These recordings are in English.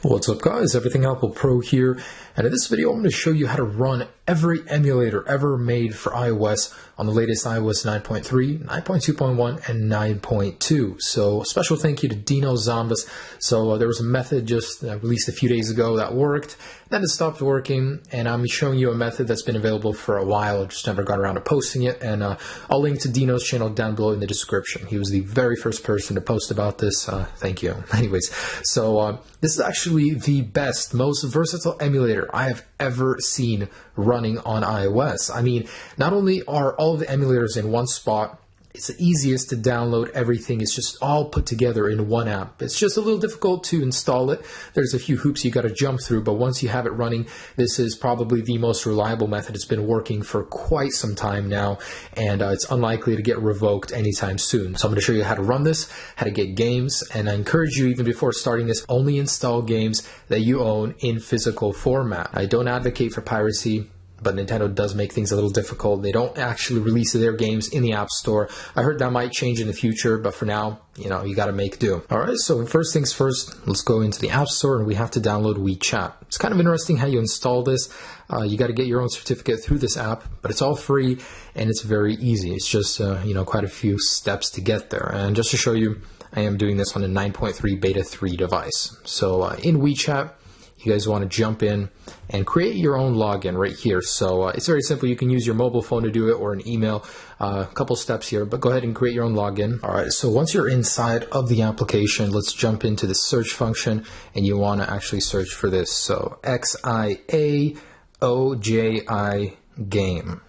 What's up guys, EverythingApplePro here, and in this video I'm going to show you how to run every emulator ever made for iOS on the latest iOS 9.3, 9.2.1, and 9.2. So special thank you to Dino Zombies. So there was a method just released a few days ago that worked, then it stopped working, and I'm showing you a method that's been available for a while. I just never got around to posting it, and I'll link to Dino's channel down below in the description. He was the very first person to post about this. Thank you. Anyways, so this is actually the best, most versatile emulator I have ever seen running on iOS. I mean, not only are all of the emulators in one spot, it's the easiest to download everything. It's just all put together in one app. It's just a little difficult to install it. There's a few hoops you got to jump through, but once you have it running, this is probably the most reliable method. It's been working for quite some time now, and it's unlikely to get revoked anytime soon. So I'm going to show you how to run this, how to get games, and I encourage you, even before starting this, only install games that you own in physical format. I don't advocate for piracy, but Nintendo does make things a little difficult. They don't actually release their games in the App Store. I heard that might change in the future, but for now, you know, you gotta make do. Alright, so first things first, let's go into the App Store and we have to download WeChat. It's kind of interesting how you install this. You gotta get your own certificate through this app, but it's all free and it's very easy. It's just, you know, quite a few steps to get there. And just to show you, I am doing this on a 9.3 Beta 3 device. So in WeChat, you guys want to jump in and create your own login right here. So it's very simple. You can use your mobile phone to do it or an email. A couple steps here, but go ahead and create your own login. All right, so once you're inside of the application, let's jump into the search function, and you want to actually search for this. So XIAOJI game.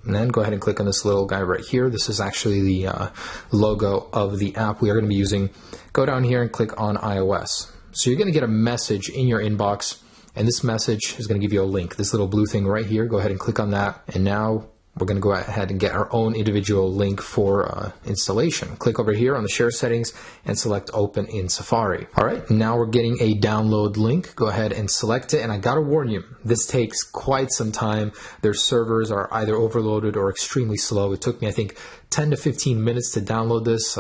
And then go ahead and click on this little guy right here. This is actually the logo of the app we are going to be using. Go down here and click on iOS. So you're going to get a message in your inbox, and this message is going to give you a link, this little blue thing right here. Go ahead and click on that, and now we're going to go ahead and get our own individual link for installation. Click over here on the share settings and select open in Safari. All right, now we're getting a download link. Go ahead and select it, and I gotta warn you, this takes quite some time. Their servers are either overloaded or extremely slow. It took me, I think, 10 to 15 minutes to download this.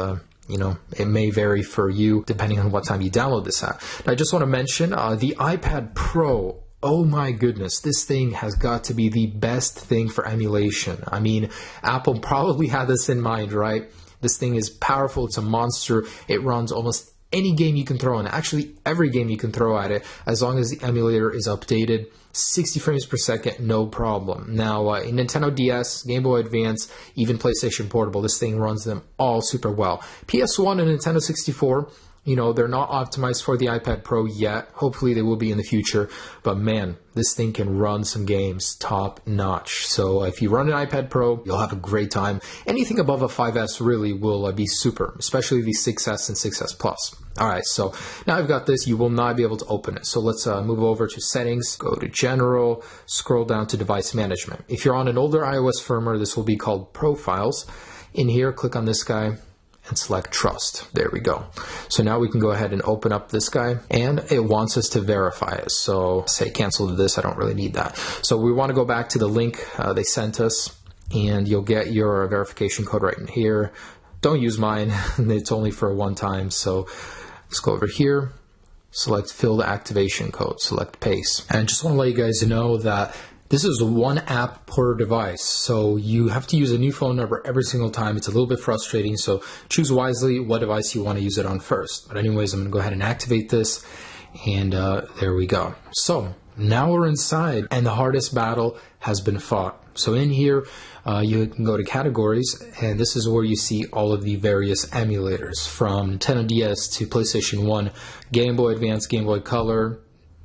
You know, it may vary for you depending on what time you download this app. Now, I just want to mention the iPad Pro. Oh my goodness, this thing has got to be the best thing for emulation. I mean, Apple probably had this in mind, right? This thing is powerful. It's a monster. It runs almost any game you can throw in. Actually, every game you can throw at it, as long as the emulator is updated. 60 frames per second, no problem. Now, in Nintendo DS, Game Boy Advance, even PlayStation Portable, this thing runs them all super well. PS1 and Nintendo 64, you know, they're not optimized for the iPad Pro yet. Hopefully they will be in the future. But man, this thing can run some games top notch. So if you run an iPad Pro, you'll have a great time. Anything above a 5S really will be super, especially the 6S and 6S Plus. All right, so now I've got this. You will not be able to open it. So let's move over to settings, go to general, scroll down to device management. If you're on an older iOS firmware, this will be called profiles. In here, click on this guy and select trust. There we go. So now we can go ahead and open up this guy, and it wants us to verify it. So say cancel this. I don't really need that. So we want to go back to the link they sent us, and you'll get your verification code right in here. Don't use mine. It's only for one time. So let's go over here, select fill the activation code, select paste. And just want to let you guys know that this is one app per device, so you have to use a new phone number every single time. It's a little bit frustrating, so choose wisely what device you want to use it on first. But anyways, I'm going to go ahead and activate this, and there we go. So now we're inside, and the hardest battle has been fought. So in here, you can go to categories, and this is where you see all of the various emulators, from Nintendo DS to PlayStation 1, Game Boy Advance, Game Boy Color,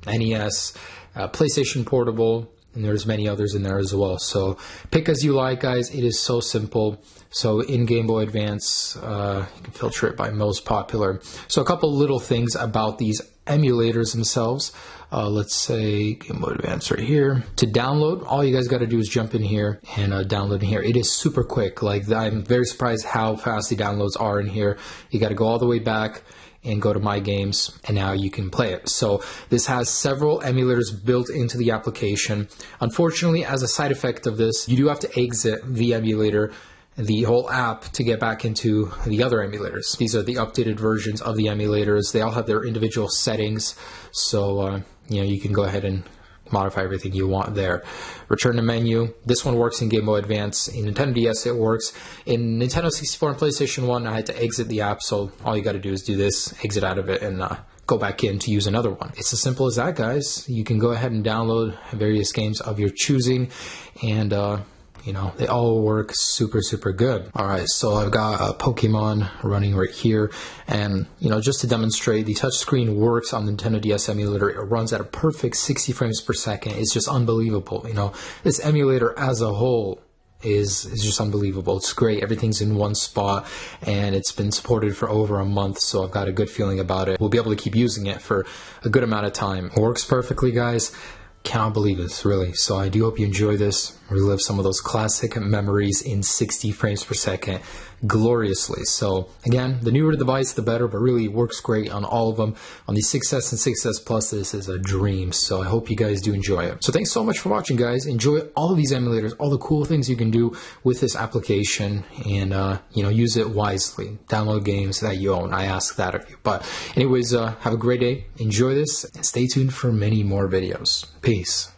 NES, PlayStation Portable, and there's many others in there as well. So pick as you like, guys. It is so simple. So in Game Boy Advance, you can filter it by most popular. So a couple little things about these emulators themselves. Let's say Game Boy Advance right here. To download, all you guys got to do is jump in here and download in here. It is super quick. Like, I'm very surprised how fast the downloads are in here. You got to go all the way back and go to My Games, and now you can play it. So this has several emulators built into the application. Unfortunately, as a side effect of this, you do have to exit the emulator the whole app to get back into the other emulators. These are the updated versions of the emulators. They all have their individual settings, so you can go ahead and modify everything you want there. Return to menu. This one works in Game Boy Advance. In Nintendo DS it works. In Nintendo 64 and PlayStation 1 I had to exit the app, so all you got to do is do this, exit out of it, and go back in to use another one. It's as simple as that, guys. You can go ahead and download various games of your choosing, and they all work super, super good. Alright, so I've got Pokemon running right here, and just to demonstrate, the touchscreen works on the Nintendo DS emulator. It runs at a perfect 60 frames per second. It's just unbelievable. This emulator as a whole is just unbelievable. It's great. Everything's in one spot, and it's been supported for over a month, so I've got a good feeling about it. We'll be able to keep using it for a good amount of time. It works perfectly, guys. Cannot believe this, really. So I do hope you enjoy this, relive some of those classic memories in 60 frames per second gloriously. So again, the newer the device, the better, but really works great on all of them. On the 6S and 6S Plus, this is a dream. So I hope you guys do enjoy it. So thanks so much for watching, guys. Enjoy all of these emulators, all the cool things you can do with this application, and use it wisely. Download games that you own. I ask that of you. But anyways, have a great day. Enjoy this, and stay tuned for many more videos. Peace.